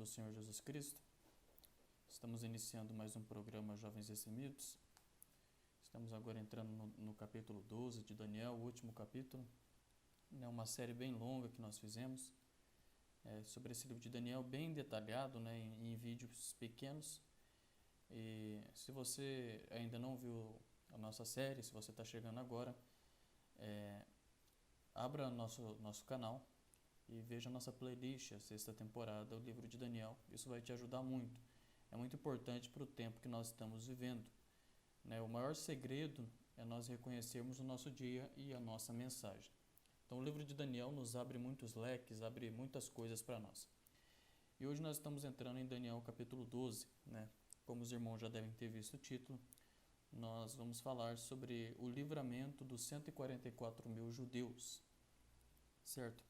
do Senhor Jesus Cristo. Estamos iniciando mais um programa Jovens Ressemidos. Estamos agora entrando no capítulo 12 de Daniel, o último capítulo. É uma série bem longa que nós fizemos sobre esse livro de Daniel, bem detalhado, em vídeos pequenos. E se você ainda não viu a nossa série, se você está chegando agora, abra nosso canal e veja a nossa playlist, a sexta temporada, o livro de Daniel. Isso vai te ajudar muito. É muito importante para o tempo que nós estamos vivendo. O maior segredo é nós reconhecermos o nosso dia e a nossa mensagem. Então o livro de Daniel nos abre muitos leques, abre muitas coisas para nós. E hoje nós estamos entrando em Daniel capítulo 12. Como os irmãos já devem ter visto o título, nós vamos falar sobre o livramento dos 144 mil judeus, certo?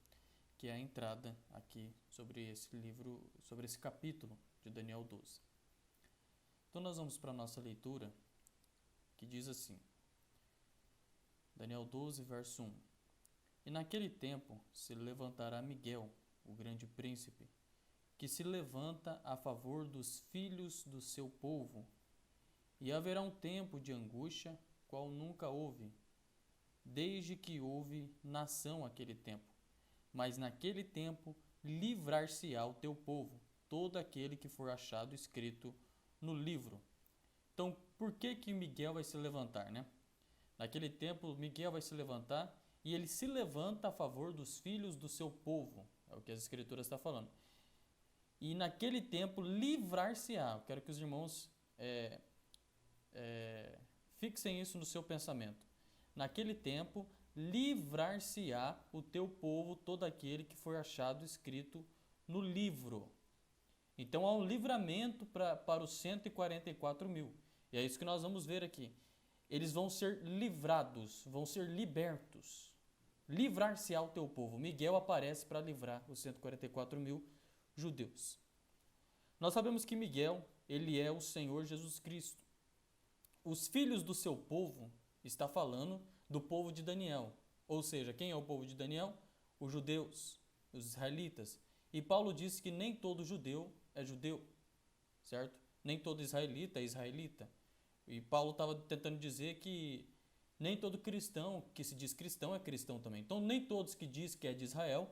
Que é a entrada aqui sobre esse livro, sobre esse capítulo de Daniel 12. Então nós vamos para a nossa leitura, que diz assim, Daniel 12, verso 1. E naquele tempo se levantará Miguel, o grande príncipe, que se levanta a favor dos filhos do seu povo, e haverá um tempo de angústia, qual nunca houve, desde que houve nação aquele tempo. Mas naquele tempo livrar-se-á o teu povo, todo aquele que for achado escrito no livro. Então, por que Miguel vai se levantar, Naquele tempo, Miguel vai se levantar e ele se levanta a favor dos filhos do seu povo. É o que as escrituras estão falando. E naquele tempo livrar-se-á. Eu quero que os irmãos fixem isso no seu pensamento. Naquele tempo livrar-se-á o teu povo, todo aquele que for achado escrito no livro. Então há um livramento para os 144 mil. E é isso que nós vamos ver aqui. Eles vão ser livrados, vão ser libertos. Livrar-se-á o teu povo. Miguel aparece para livrar os 144 mil judeus. Nós sabemos que Miguel, ele é o Senhor Jesus Cristo. Os filhos do seu povo, está falando do povo de Daniel. Ou seja, quem é o povo de Daniel? Os judeus, os israelitas. E Paulo disse que nem todo judeu é judeu, certo? Nem todo israelita é israelita. E Paulo estava tentando dizer que nem todo cristão que se diz cristão é cristão também. Então nem todos que diz que é de Israel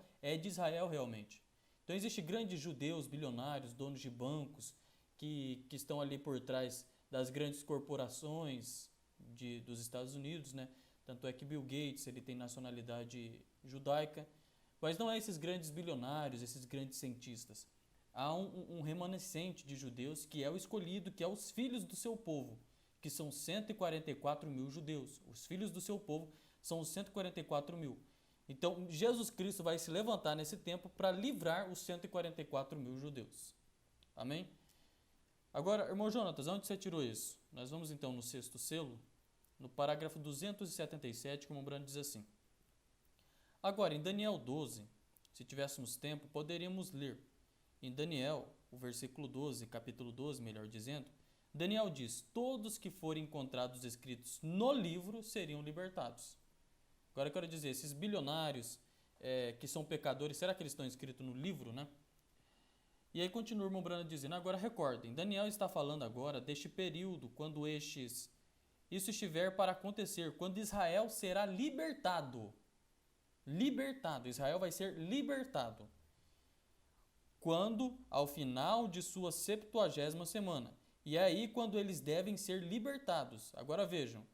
realmente. Então existem grandes judeus, bilionários, donos de bancos, que estão ali por trás das grandes corporações dos Estados Unidos, Tanto é que Bill Gates ele tem nacionalidade judaica, mas não é esses grandes bilionários, esses grandes cientistas. Há um remanescente de judeus que é o escolhido, que é os filhos do seu povo, que são 144 mil judeus. Os filhos do seu povo são os 144 mil. Então, Jesus Cristo vai se levantar nesse tempo para livrar os 144 mil judeus. Amém? Agora, irmão Jonatas, onde você tirou isso? Nós vamos então no sexto selo, no parágrafo 277, como o Brando diz assim. Agora, em Daniel 12, se tivéssemos tempo, poderíamos ler. Em Daniel, o versículo 12, capítulo 12, melhor dizendo, Daniel diz, todos que forem encontrados escritos no livro seriam libertados. Agora eu quero dizer, esses bilionários que são pecadores, será que eles estão escritos no livro, E aí continua o irmão Brando dizendo, agora recordem, Daniel está falando agora deste período, quando isso estiver para acontecer, quando Israel será libertado. Libertado, Israel vai ser libertado. Quando, ao final de sua 70ª semana. E é aí quando eles devem ser libertados. Agora vejam,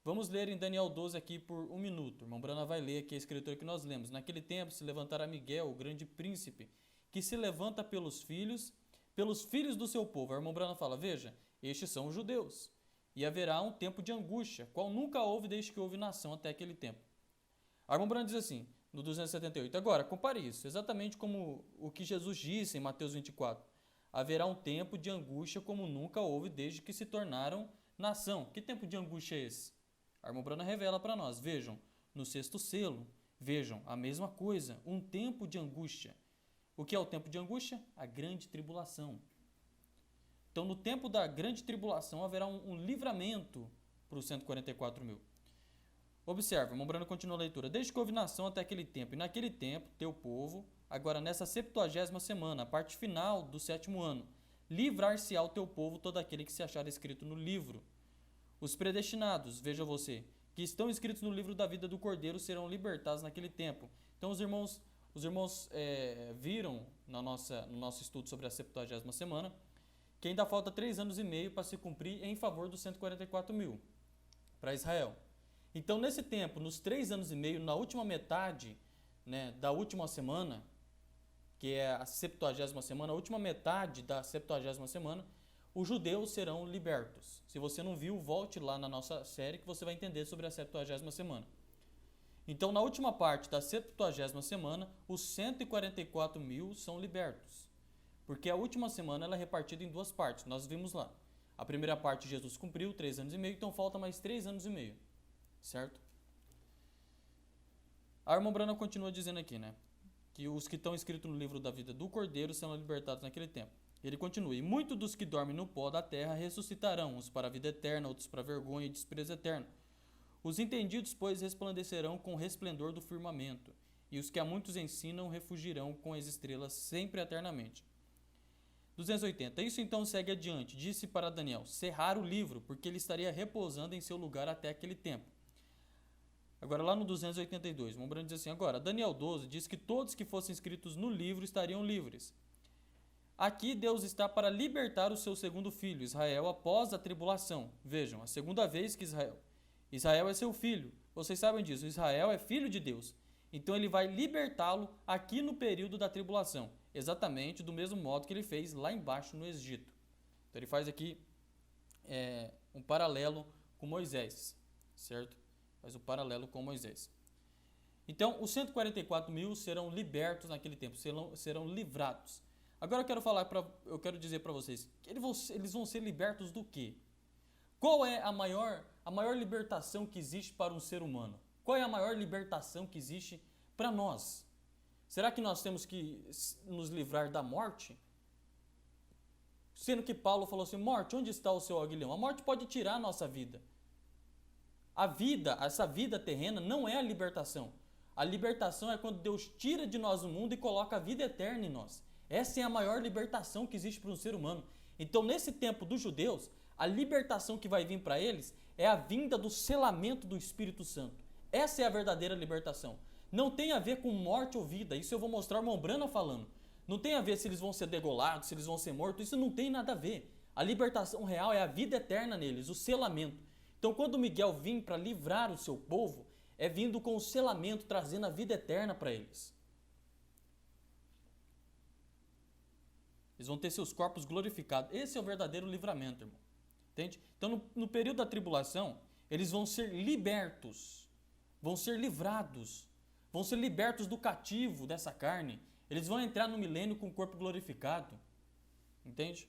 vamos ler em Daniel 12 aqui por um minuto. O irmão Brana vai ler aqui a escritura que nós lemos. Naquele tempo se levantará Miguel, o grande príncipe, que se levanta pelos filhos do seu povo. O irmão Brana fala, veja, estes são os judeus. E haverá um tempo de angústia, qual nunca houve desde que houve nação até aquele tempo. O irmão Brana diz assim, no 278, agora, compare isso, exatamente como o que Jesus disse em Mateus 24. Haverá um tempo de angústia como nunca houve desde que se tornaram nação. Que tempo de angústia é esse? A irmã Brana revela para nós. Vejam, no sexto selo, vejam, a mesma coisa, um tempo de angústia. O que é o tempo de angústia? A grande tribulação. Então, no tempo da grande tribulação, haverá um livramento para os 144 mil. Observe, o irmão Brana continua a leitura. Desde que houve nação até aquele tempo, e naquele tempo, teu povo, agora nessa 70ª semana, a parte final do 7º ano, livrar-se-á o teu povo todo aquele que se achar escrito no livro. Os predestinados, veja você, que estão escritos no livro da vida do Cordeiro serão libertados naquele tempo. Então os irmãos viram no nosso estudo sobre a 70ª semana que ainda falta 3 anos e meio para se cumprir em favor dos 144.000 para Israel. Então nesse tempo, nos 3 anos e meio, na última metade, né, da última semana, que é a 70ª semana, a última metade da 70ª semana, os judeus serão libertos. Se você não viu, volte lá na nossa série que você vai entender sobre a 70ª semana. Então, na última parte da 70ª semana, os 144.000 são libertos. Porque a última semana ela é repartida em 2 partes, nós vimos lá. A primeira parte Jesus cumpriu 3 anos e meio, então falta mais 3 anos e meio. Certo? A irmã Brana continua dizendo aqui, né? Que os que estão escritos no livro da vida do Cordeiro serão libertados naquele tempo. Ele continua, e muitos dos que dormem no pó da terra ressuscitarão, uns para a vida eterna, outros para a vergonha e desprezo eterno. Os entendidos, pois, resplandecerão com o resplendor do firmamento, e os que a muitos ensinam refugirão com as estrelas sempre eternamente. 280. Isso então segue adiante. Disse para Daniel, cerrar o livro, porque ele estaria repousando em seu lugar até aquele tempo. Agora lá no 282, Mombrano diz assim, agora, Daniel 12 diz que todos que fossem escritos no livro estariam livres. Aqui Deus está para libertar o seu segundo filho, Israel, após a tribulação. Vejam, a segunda vez que Israel é seu filho. Vocês sabem disso, Israel é filho de Deus. Então ele vai libertá-lo aqui no período da tribulação, exatamente do mesmo modo que ele fez lá embaixo no Egito. Então ele faz aqui um paralelo com Moisés, certo? Faz um paralelo com Moisés. Então os 144.000 serão libertos naquele tempo, serão livrados. Agora eu quero dizer para vocês, que eles vão ser libertos do quê? Qual é a maior libertação que existe para um ser humano? Qual é a maior libertação que existe para nós? Será que nós temos que nos livrar da morte? Sendo que Paulo falou assim, morte, onde está o seu aguilhão? A morte pode tirar a nossa vida. Essa vida terrena não é a libertação. A libertação é quando Deus tira de nós o mundo e coloca a vida eterna em nós. Essa é a maior libertação que existe para um ser humano. Então, nesse tempo dos judeus, a libertação que vai vir para eles é a vinda do selamento do Espírito Santo. Essa é a verdadeira libertação. Não tem a ver com morte ou vida. Isso eu vou mostrar o irmão Brana falando. Não tem a ver se eles vão ser degolados, se eles vão ser mortos. Isso não tem nada a ver. A libertação real é a vida eterna neles, o selamento. Então, quando Miguel vir para livrar o seu povo, é vindo com o selamento, trazendo a vida eterna para eles. Eles vão ter seus corpos glorificados. Esse é o verdadeiro livramento, irmão. Entende? Então, no período da tribulação, eles vão ser libertos, vão ser livrados, vão ser libertos do cativo dessa carne. Eles vão entrar no milênio com o corpo glorificado. Entende?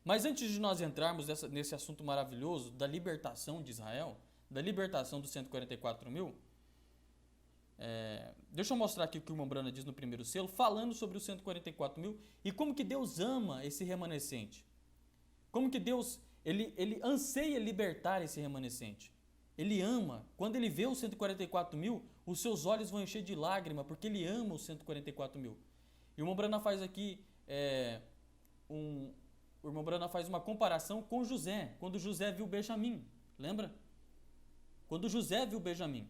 Mas antes de nós entrarmos nesse assunto maravilhoso da libertação de Israel, da libertação dos 144.000, deixa eu mostrar aqui o que o irmão Brana diz no primeiro selo, falando sobre os 144.000 e como que Deus ama esse remanescente. Como que Deus, ele anseia libertar esse remanescente. Ele ama. Quando ele vê os 144.000, os seus olhos vão encher de lágrima, porque ele ama os 144.000. E o irmão Brana faz aqui o irmão Brana faz uma comparação com José, quando José viu Benjamim. Lembra? Quando José viu Benjamim.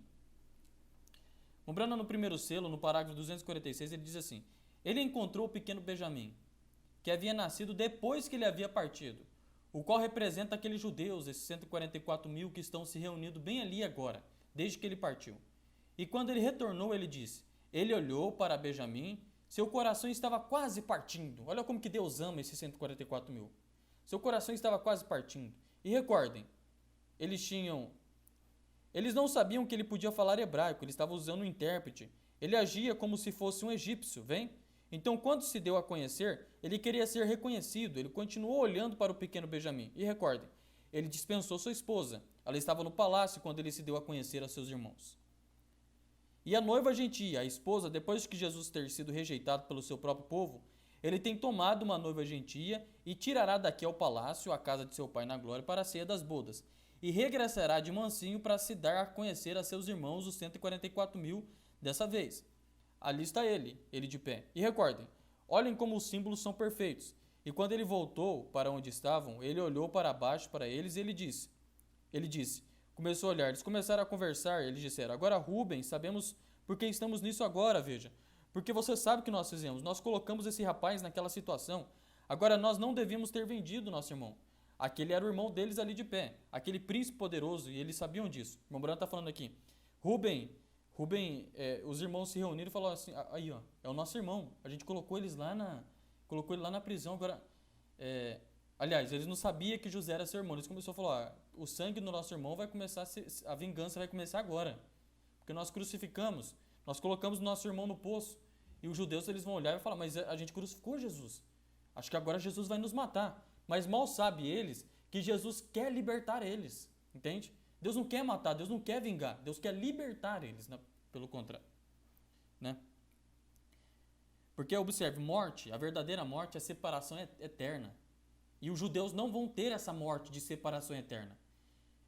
O irmão Brana, no primeiro selo, no parágrafo 246, ele diz assim, ele encontrou o pequeno Benjamim, que havia nascido depois que ele havia partido, o qual representa aqueles judeus, esses 144.000 que estão se reunindo bem ali agora, desde que ele partiu. E quando ele retornou, ele disse, ele olhou para Benjamim, seu coração estava quase partindo. Olha como que Deus ama esses 144.000. Seu coração estava quase partindo. E recordem, eles não sabiam que ele podia falar hebraico, ele estava usando um intérprete. Ele agia como se fosse um egípcio, vem? Então, quando se deu a conhecer, ele queria ser reconhecido, ele continuou olhando para o pequeno Benjamim. E recordem, ele dispensou sua esposa. Ela estava no palácio quando ele se deu a conhecer a seus irmãos. E a noiva gentia, a esposa, depois de que Jesus ter sido rejeitado pelo seu próprio povo, ele tem tomado uma noiva gentia e tirará daqui ao palácio, a casa de seu pai na glória, para a ceia das bodas. E regressará de mansinho para se dar a conhecer a seus irmãos, os 144.000 dessa vez. ali está ele de pé. E recordem, olhem como os símbolos são perfeitos. E quando ele voltou para onde estavam, ele olhou para baixo para eles e ele disse, começou a olhar, eles começaram a conversar, eles disseram, agora Rubens, sabemos por que estamos nisso agora, veja. Porque você sabe o que nós fizemos, nós colocamos esse rapaz naquela situação. Agora nós não devíamos ter vendido nosso irmão. Aquele era o irmão deles ali de pé, aquele príncipe poderoso, e eles sabiam disso. O irmão Branham está falando aqui, Rubem, os irmãos se reuniram e falaram assim, aí ó, é o nosso irmão, a gente colocou ele lá na prisão, agora, aliás, eles não sabiam que José era seu irmão, eles começaram a falar, o sangue do nosso irmão vai começar, a vingança vai começar agora, porque nós crucificamos, nós colocamos o nosso irmão no poço, e os judeus eles vão olhar e falar, mas a gente crucificou Jesus, acho que agora Jesus vai nos matar, mas mal sabe eles que Jesus quer libertar eles, entende? Deus não quer matar, Deus não quer vingar, Deus quer libertar eles, né? Pelo contrário, né? Porque observe, morte, a verdadeira morte é separação eterna. E os judeus não vão ter essa morte de separação eterna.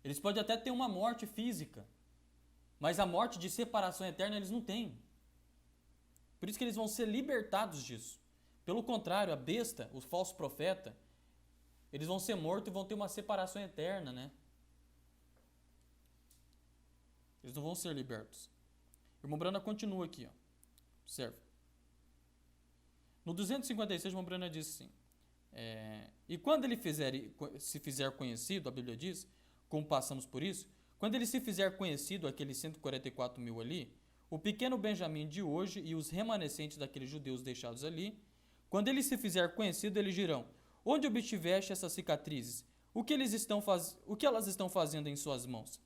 Eles podem até ter uma morte física, mas a morte de separação eterna eles não têm. Por isso que eles vão ser libertados disso. Pelo contrário, a besta, o falso profeta, eles vão ser mortos e vão ter uma separação eterna, né? Eles não vão ser libertos. O irmão Branham continua aqui, ó. Observe. No 256, o irmão Branham diz assim, e quando ele se fizer conhecido, a Bíblia diz, como passamos por isso, quando ele se fizer conhecido, aqueles 144 mil ali, o pequeno Benjamim de hoje e os remanescentes daqueles judeus deixados ali, quando ele se fizer conhecido, eles dirão, onde obtiveste essas cicatrizes? O que elas estão fazendo em suas mãos?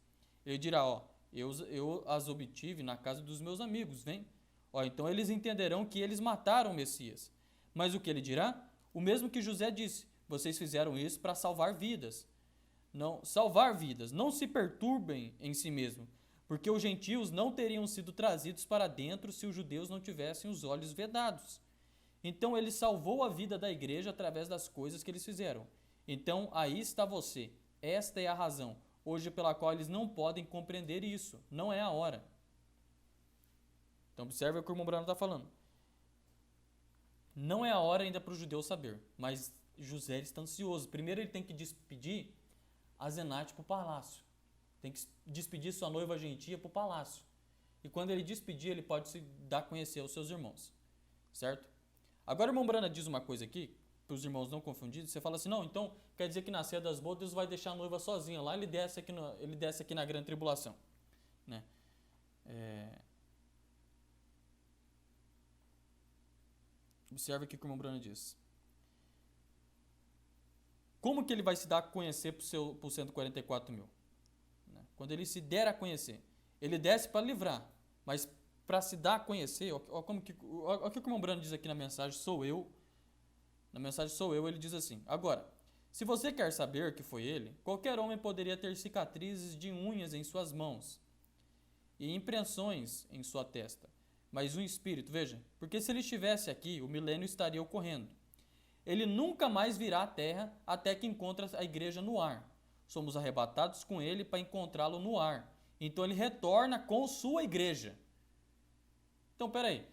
Ele dirá, ó, eu as obtive na casa dos meus amigos, vem? Ó, então eles entenderão que eles mataram o Messias. Mas o que ele dirá? O mesmo que José disse, vocês fizeram isso para salvar vidas. Não se perturbem em si mesmo, porque os gentios não teriam sido trazidos para dentro se os judeus não tivessem os olhos vedados. Então ele salvou a vida da igreja através das coisas que eles fizeram. Então aí está você, esta é a razão, hoje pela qual eles não podem compreender isso, não é a hora. Então observe o que o irmão Branham está falando. Não é a hora ainda para o judeu saber, mas José está ansioso. Primeiro ele tem que despedir a Zenate para o palácio. Tem que despedir sua noiva gentia para o palácio. E quando ele despedir, ele pode se dar a conhecer aos seus irmãos. Certo? Agora o irmão Branham diz uma coisa aqui, para os irmãos não confundirem. Você fala assim, não, então quer dizer que na ceia das bodas Deus vai deixar a noiva sozinha lá, ele desce aqui na grande tribulação. Né? Observe aqui o que o irmão Branham diz. Como que ele vai se dar a conhecer para os 144 mil? Né? Quando ele se der a conhecer. Ele desce para livrar, mas para se dar a conhecer, olha o que o irmão Branham diz aqui na mensagem, sou eu. Na mensagem sou eu, ele diz assim, agora, se você quer saber que foi ele, qualquer homem poderia ter cicatrizes de unhas em suas mãos e impressões em sua testa. Mas um espírito, veja, porque se ele estivesse aqui, o milênio estaria ocorrendo. Ele nunca mais virá à terra até que encontre a igreja no ar. Somos arrebatados com ele para encontrá-lo no ar. Então ele retorna com sua igreja. Então, peraí.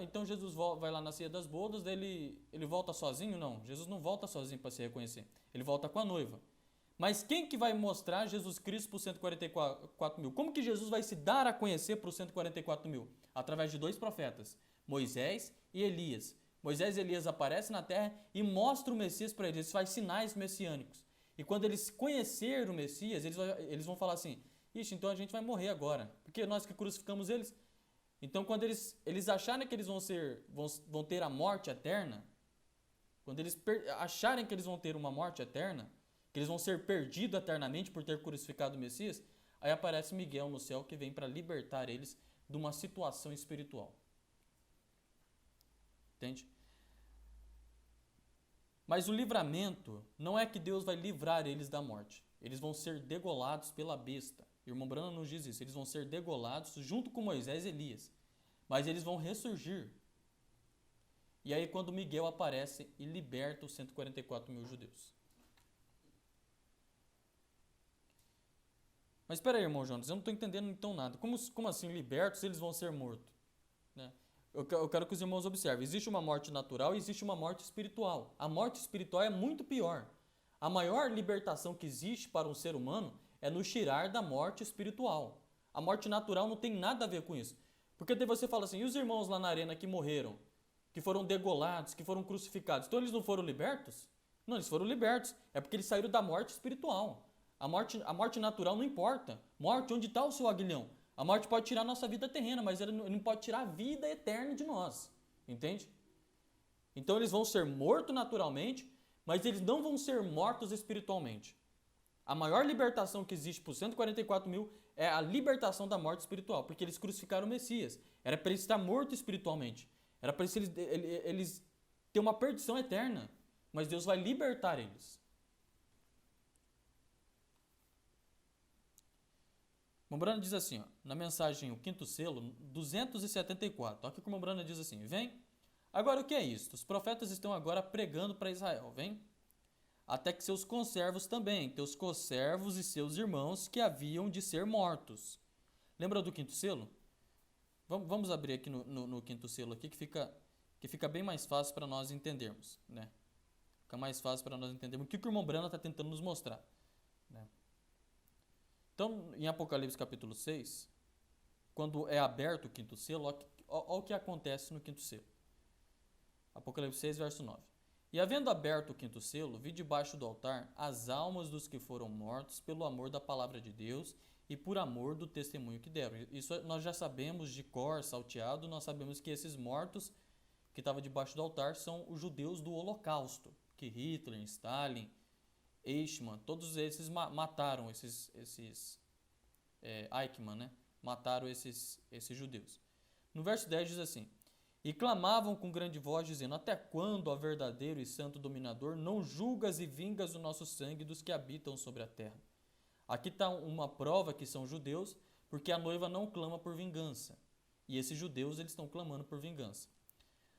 Então Jesus vai lá na ceia das bodas, daí ele volta sozinho? Não, Jesus não volta sozinho para se reconhecer. Ele volta com a noiva. Mas quem que vai mostrar Jesus Cristo para os 144 mil? Como que Jesus vai se dar a conhecer para os 144 mil? Através de dois profetas, Moisés e Elias. Moisés e Elias aparecem na terra e mostram o Messias para eles. Eles fazem sinais messiânicos. E quando eles conhecerem o Messias, eles vão falar assim, ixi, então a gente vai morrer agora, porque nós que crucificamos eles. Então quando eles acharem que eles vão ter a morte eterna, quando eles acharem que eles vão ter uma morte eterna, que eles vão ser perdidos eternamente por ter crucificado o Messias, aí aparece Miguel no céu que vem para libertar eles de uma situação espiritual. Entende? Mas o livramento não é que Deus vai livrar eles da morte. Eles vão ser degolados pela besta. O irmão Branham nos diz isso. Eles vão ser degolados junto com Moisés e Elias. Mas eles vão ressurgir. E aí quando Miguel aparece e liberta os 144 mil judeus. Mas espera aí, irmão Jonas, eu não estou entendendo então nada. Como assim libertos eles vão ser mortos? Né? Eu quero que os irmãos observem. Existe uma morte natural e existe uma morte espiritual. A morte espiritual é muito pior. A maior libertação que existe para um ser humano é nos tirar da morte espiritual. A morte natural não tem nada a ver com isso. Porque daí você fala assim, e os irmãos lá na arena que morreram, que foram degolados, que foram crucificados, então eles não foram libertos? Não, eles foram libertos. É porque eles saíram da morte espiritual. A morte natural não importa. Morte, onde está o seu aguilhão? A morte pode tirar a nossa vida terrena, mas ele não pode tirar a vida eterna de nós. Entende? Então eles vão ser mortos naturalmente, mas eles não vão ser mortos espiritualmente. A maior libertação que existe para os 144 mil é a libertação da morte espiritual, porque eles crucificaram o Messias. Era para eles estar mortos espiritualmente. Era para eles ter uma perdição eterna. Mas Deus vai libertar eles. Mombrana diz assim, ó, na mensagem O Quinto Selo, 274. Olha o que o Mombrana diz assim, vem. Agora o que é isto? Os profetas estão agora pregando para Israel, vem. Até que seus conservos também, teus conservos e seus irmãos que haviam de ser mortos. Lembra do Quinto Selo? Vamos abrir aqui no Quinto Selo aqui, que fica bem mais fácil para nós entendermos, né? Fica mais fácil para nós entendermos o que o irmão Brana está tentando nos mostrar, né? Então, em Apocalipse capítulo 6, quando é aberto o quinto selo, olha o que acontece no quinto selo. Apocalipse 6, verso 9. E havendo aberto o quinto selo, vi debaixo do altar as almas dos que foram mortos pelo amor da palavra de Deus e por amor do testemunho que deram. Isso nós já sabemos de cor, salteado, nós sabemos que esses mortos que estavam debaixo do altar são os judeus do Holocausto, que Hitler, Stalin, Eichmann, todos esses mataram Eichmann, né? Mataram esses judeus. No verso 10 diz assim, e clamavam com grande voz, dizendo, até quando, ó verdadeiro e santo dominador, não julgas e vingas o nosso sangue dos que habitam sobre a terra? Aqui está uma prova que são judeus, porque a noiva não clama por vingança. E esses judeus, eles estão clamando por vingança.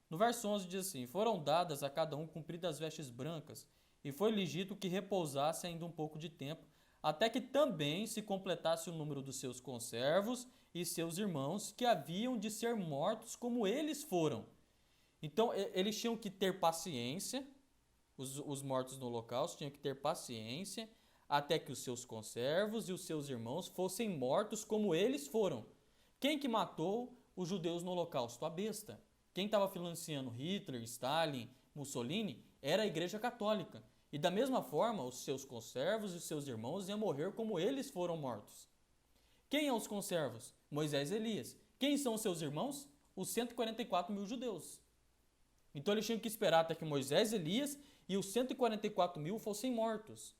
No verso 11 diz assim, foram dadas a cada um compridas vestes brancas, e foi legítimo que repousasse ainda um pouco de tempo, até que também se completasse o número dos seus conservos e seus irmãos, que haviam de ser mortos como eles foram. Então, eles tinham que ter paciência, os mortos no holocausto tinham que ter paciência, até que os seus conservos e os seus irmãos fossem mortos como eles foram. Quem que matou os judeus no holocausto? A besta. Quem estava financiando Hitler, Stalin, Mussolini era a Igreja Católica. E da mesma forma, os seus conservos e os seus irmãos iam morrer como eles foram mortos. Quem são os conservos? Moisés e Elias. Quem são os seus irmãos? Os 144 mil judeus. Então eles tinham que esperar até que Moisés, Elias e os 144 mil fossem mortos.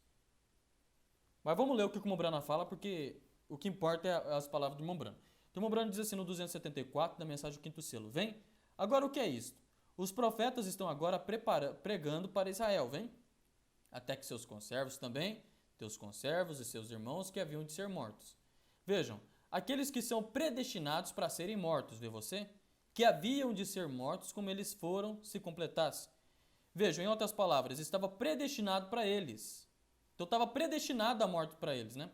Mas vamos ler o que o Mombrana fala, porque o que importa é as palavras do Mombrana. Então o Mombrana diz assim no 274, da mensagem do quinto selo, vem. Agora o que é isto? Os profetas estão agora pregando para Israel, vem. Até que seus conservos também, teus conservos e seus irmãos que haviam de ser mortos. Vejam, aqueles que são predestinados para serem mortos, vê você? Que haviam de ser mortos como eles foram se completasse. Vejam, em outras palavras, estava predestinado para eles. Então estava predestinado a morte para eles, né?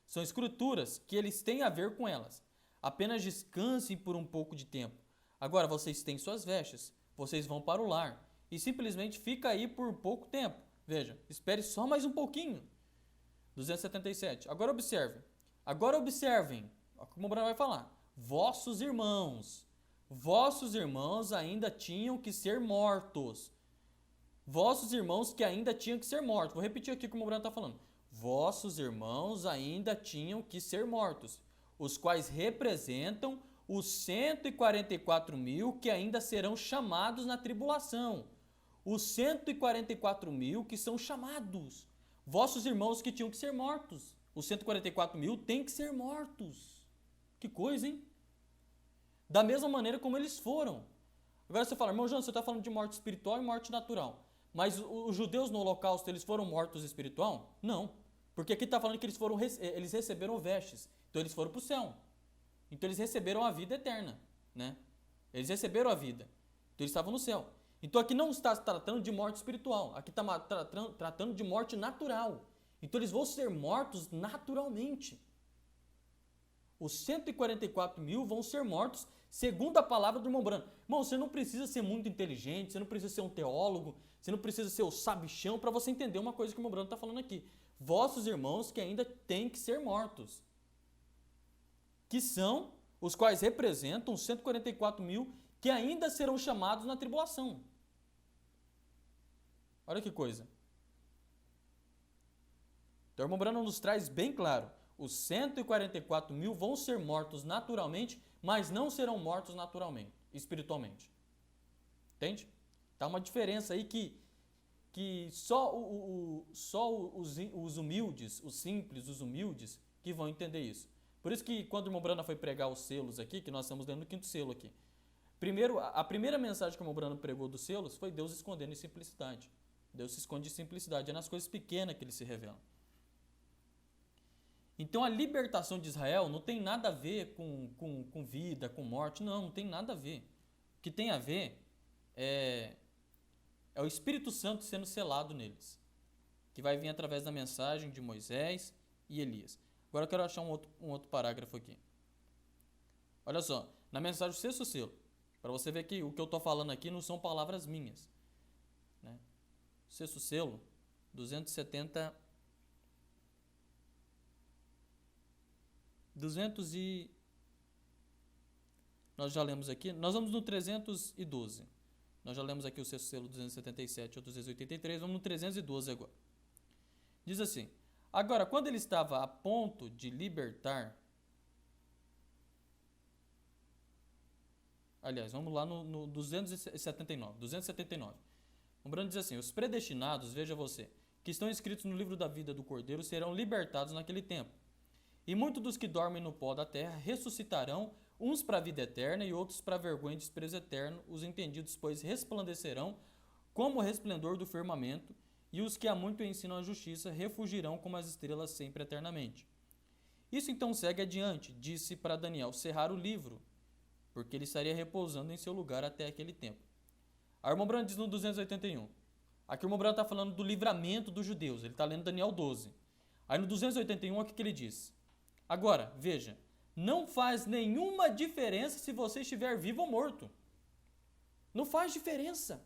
São escrituras que eles têm a ver com elas. Apenas descansem por um pouco de tempo. Agora vocês têm suas vestes, vocês vão para o lar e simplesmente fica aí por pouco tempo. Veja, espere só mais um pouquinho. 277. Agora observem. Como o Mombrana vai falar. Vossos irmãos ainda tinham que ser mortos. Vossos irmãos que ainda tinham que ser mortos. Vou repetir aqui como o Mombrana está falando. Vossos irmãos ainda tinham que ser mortos, os quais representam os 144 mil que ainda serão chamados na tribulação. Os 144 mil que são chamados. Vossos irmãos que tinham que ser mortos. Os 144 mil têm que ser mortos. Que coisa, hein? Da mesma maneira como eles foram. Agora você fala, irmão João, você está falando de morte espiritual e morte natural. Mas os judeus no holocausto, eles foram mortos espiritual? Não. Porque aqui está falando que eles receberam vestes. Então eles foram para o céu. Então eles receberam a vida eterna, né? Eles receberam a vida. Então eles estavam no céu. Então aqui não está tratando de morte espiritual. Aqui está tratando de morte natural. Então eles vão ser mortos naturalmente. Os 144 mil vão ser mortos segundo a palavra do irmão Branham. Irmão, você não precisa ser muito inteligente, você não precisa ser um teólogo, você não precisa ser o sabichão para você entender uma coisa que o irmão Branham está falando aqui. Vossos irmãos que ainda têm que ser mortos, que são os quais representam os 144 mil que ainda serão chamados na tribulação. Olha que coisa. Então, o irmão Branham nos traz bem claro, os 144 mil vão ser mortos naturalmente, mas não serão mortos naturalmente, espiritualmente. Entende? Tá uma diferença aí que só os humildes, os simples, os humildes, que vão entender isso. Por isso que quando o irmão Branham foi pregar os selos aqui, que nós estamos lendo o 5º selo aqui, a primeira mensagem que o irmão Branham pregou dos selos foi Deus escondendo em simplicidade. Deus se esconde em simplicidade, é nas coisas pequenas que ele se revela. Então a libertação de Israel não tem nada a ver com vida, com morte, não tem nada a ver. O que tem a ver é o Espírito Santo sendo selado neles, que vai vir através da mensagem de Moisés e Elias. Agora eu quero achar um outro parágrafo aqui. Olha só, na mensagem do 6º selo, para você ver que o que eu estou falando aqui não são palavras minhas. Né? 6º selo, 270... Nós já lemos aqui, nós vamos no 312. Nós já lemos aqui o 6º selo 277 ou 283, vamos no 312 agora. Diz assim: agora, quando ele estava a ponto de libertar... Aliás, vamos lá no 279. O Branham diz assim: os predestinados, veja você, que estão escritos no livro da vida do Cordeiro, serão libertados naquele tempo. E muitos dos que dormem no pó da terra ressuscitarão, uns para a vida eterna e outros para a vergonha e desprezo eterno. Os entendidos, pois, resplandecerão como o resplendor do firmamento, e os que há muito ensinam a justiça refugirão como as estrelas sempre eternamente. Isso então segue adiante, disse para Daniel cerrar o livro, porque ele estaria repousando em seu lugar até aquele tempo. Aí o irmão Branham diz no 281. Aqui o irmão Branham está falando do livramento dos judeus, ele está lendo Daniel 12. Aí no 281, o que ele diz? Agora, veja, não faz nenhuma diferença se você estiver vivo ou morto. Não faz diferença.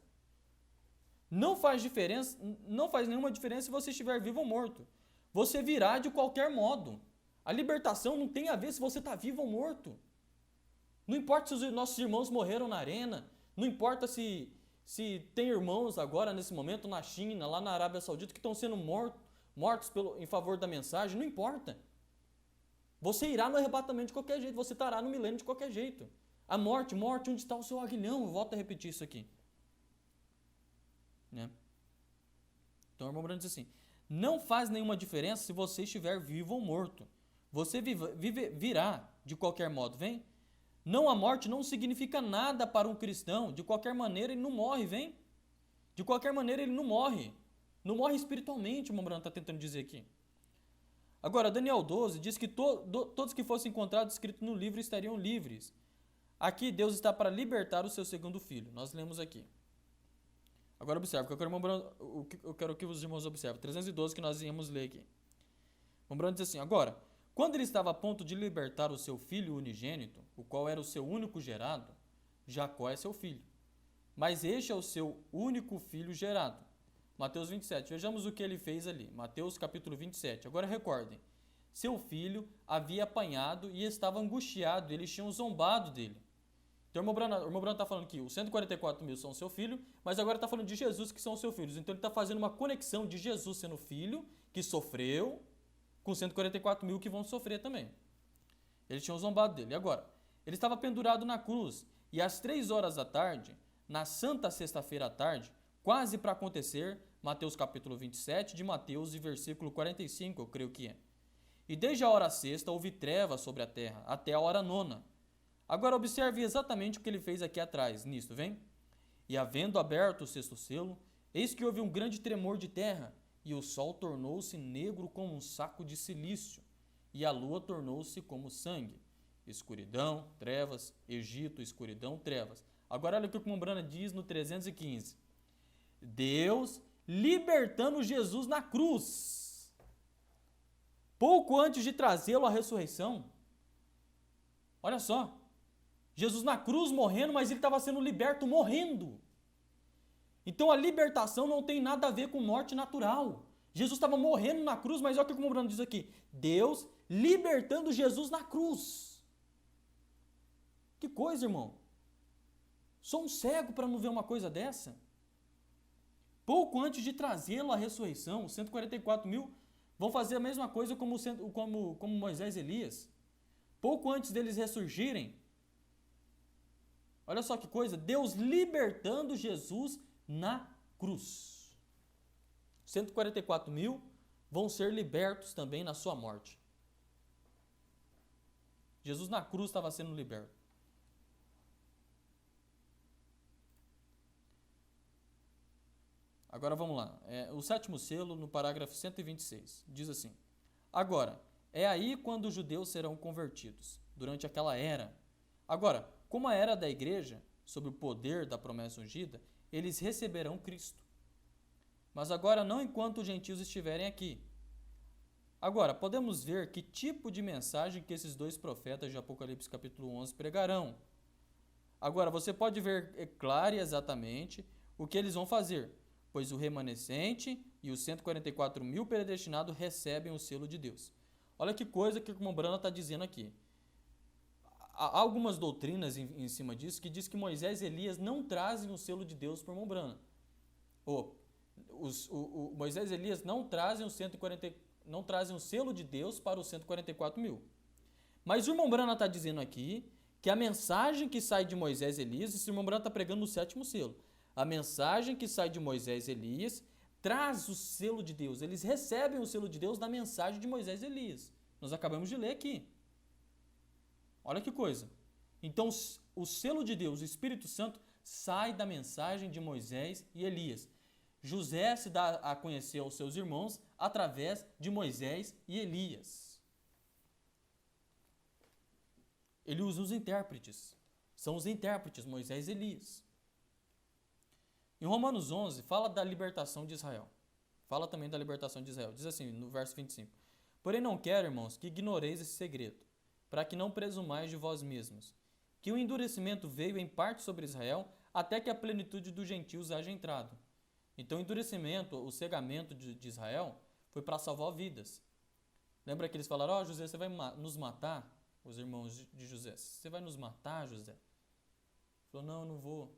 Não faz nenhuma diferença se você estiver vivo ou morto. Você virá de qualquer modo. A libertação não tem a ver se você está vivo ou morto. Não importa se os nossos irmãos morreram na arena, não importa se tem irmãos agora, nesse momento, na China, lá na Arábia Saudita, que estão sendo mortos em favor da mensagem, não importa. Você irá no arrebatamento de qualquer jeito, você estará no milênio de qualquer jeito. A morte, onde está o seu aguilhão? Eu volto a repetir isso aqui. Né? Então o irmão Branham diz assim: não faz nenhuma diferença se você estiver vivo ou morto. Você virá de qualquer modo, vem? Não, a morte não significa nada para um cristão. De qualquer maneira ele não morre, vem? De qualquer maneira ele não morre. Não morre espiritualmente, o irmão Branham está tentando dizer aqui. Agora, Daniel 12 diz que todos que fossem encontrados escritos no livro estariam livres. Aqui Deus está para libertar o seu segundo filho. Nós lemos aqui. Agora observe, eu quero que os irmãos observem. 312 que nós íamos ler aqui. O irmão Branham diz assim: agora, quando ele estava a ponto de libertar o seu filho unigênito, o qual era o seu único gerado, Jacó é seu filho. Mas este é o seu único filho gerado. Mateus 27. Vejamos o que ele fez ali. Mateus capítulo 27. Agora recordem. Seu filho havia apanhado e estava angustiado. Eles tinham zombado dele. Então o irmão Branham está falando que os 144 mil são seu filho, mas agora está falando de Jesus que são os seus filhos. Então ele está fazendo uma conexão de Jesus sendo filho, que sofreu, com 144 mil que vão sofrer também. Eles tinham zombado dele. Agora, ele estava pendurado na cruz. E às 3 horas da tarde, na santa sexta-feira à tarde, quase para acontecer, Mateus capítulo 27 de Mateus e versículo 45, eu creio que é. E desde a hora sexta houve trevas sobre a terra, até a hora nona. Agora observe exatamente o que ele fez aqui atrás, nisto, vem? E havendo aberto o 6º selo, eis que houve um grande tremor de terra, e o sol tornou-se negro como um saco de silício, e a lua tornou-se como sangue. Escuridão, trevas, Egito, escuridão, trevas. Agora olha o que o irmão Branham diz no 315. Deus libertando Jesus na cruz, pouco antes de trazê-lo à ressurreição. Olha só, Jesus na cruz morrendo, mas ele estava sendo liberto morrendo. Então a libertação não tem nada a ver com morte natural. Jesus estava morrendo na cruz, mas olha o que o Bruno diz aqui. Deus libertando Jesus na cruz. Que coisa, irmão. Sou um cego para não ver uma coisa dessa? Pouco antes de trazê-lo à ressurreição, os 144 mil vão fazer a mesma coisa como Moisés e Elias. Pouco antes deles ressurgirem, olha só que coisa, Deus libertando Jesus na cruz. 144 mil vão ser libertos também na sua morte. Jesus na cruz estava sendo liberto. Agora vamos lá. O sétimo selo, no parágrafo 126, diz assim: agora, é aí quando os judeus serão convertidos, durante aquela era. Agora, como a era da igreja, sob o poder da promessa ungida, eles receberão Cristo. Mas agora não enquanto os gentios estiverem aqui. Agora, podemos ver que tipo de mensagem que esses dois profetas de Apocalipse capítulo 11 pregarão. Agora, você pode ver claro e exatamente o que eles vão fazer, pois o remanescente e os 144 mil predestinados recebem o selo de Deus. Olha que coisa que o irmão Brana está dizendo aqui. Há algumas doutrinas em cima disso que diz que Moisés e Elias não trazem o selo de Deus para o irmão Brana. Moisés e Elias não trazem o selo de Deus para os 144 mil. Mas o irmão Brana está dizendo aqui que a mensagem que sai de Moisés e Elias, esse irmão Brana está pregando no sétimo selo, a mensagem que sai de Moisés e Elias traz o selo de Deus. Eles recebem o selo de Deus da mensagem de Moisés e Elias. Nós acabamos de ler aqui. Olha que coisa. Então, o selo de Deus, o Espírito Santo, sai da mensagem de Moisés e Elias. José se dá a conhecer aos seus irmãos através de Moisés e Elias. Ele usa os intérpretes. São os intérpretes, Moisés e Elias. Em Romanos 11, fala da libertação de Israel. Fala também da libertação de Israel. Diz assim, no verso 25. Porém não quero, irmãos, que ignoreis esse segredo, para que não presumais de vós mesmos, que o endurecimento veio em parte sobre Israel, até que a plenitude dos gentios haja entrado. Então o endurecimento, o cegamento de Israel, foi para salvar vidas. Lembra que eles falaram, José, você vai nos matar? Os irmãos de José, você vai nos matar, José? Ele falou, não, eu não vou.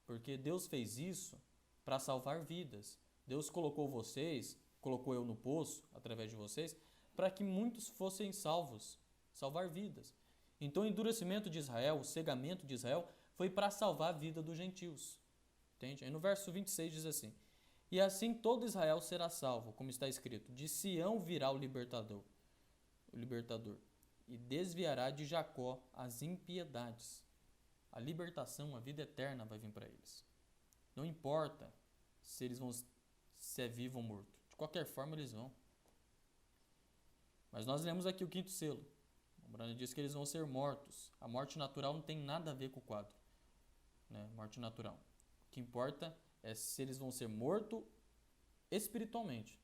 Porque Deus fez isso para salvar vidas. Deus colocou vocês, colocou eu no poço, através de vocês, para que muitos fossem salvos, salvar vidas. Então o endurecimento de Israel, o cegamento de Israel, foi para salvar a vida dos gentios. Entende? Aí no verso 26 diz assim, e assim todo Israel será salvo, como está escrito, de Sião virá o libertador, e desviará de Jacó as impiedades. A libertação, a vida eterna vai vir para eles. Não importa se eles vão ser vivo ou morto. De qualquer forma eles vão. Mas nós lemos aqui o quinto selo. O Brana diz que eles vão ser mortos. A morte natural não tem nada a ver com o quadro. Né? Morte natural. O que importa é se eles vão ser mortos espiritualmente.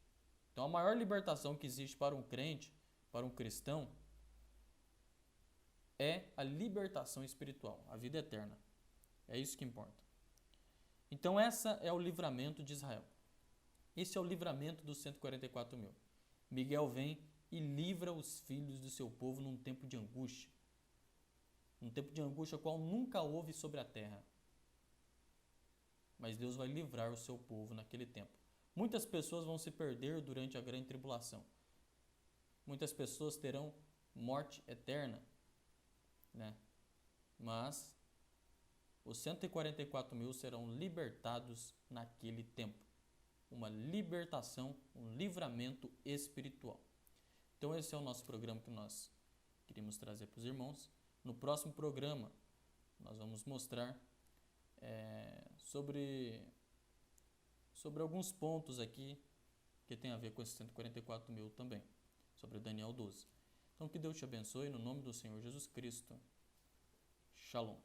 Então a maior libertação que existe para um crente, para um cristão, é a libertação espiritual, a vida eterna. É isso que importa. Então essa é o livramento de Israel. Esse é o livramento dos 144 mil. Miguel vem e livra os filhos do seu povo num tempo de angústia. Um tempo de angústia qual nunca houve sobre a terra. Mas Deus vai livrar o seu povo naquele tempo. Muitas pessoas vão se perder durante a grande tribulação. Muitas pessoas terão morte eterna. Né? Mas os 144 mil serão libertados naquele tempo. Uma libertação, um livramento espiritual. Então esse é o nosso programa que nós queríamos trazer para os irmãos. No próximo programa nós vamos mostrar sobre alguns pontos aqui que tem a ver com esses 144 mil também, sobre Daniel 12. Então que Deus te abençoe no nome do Senhor Jesus Cristo. Shalom.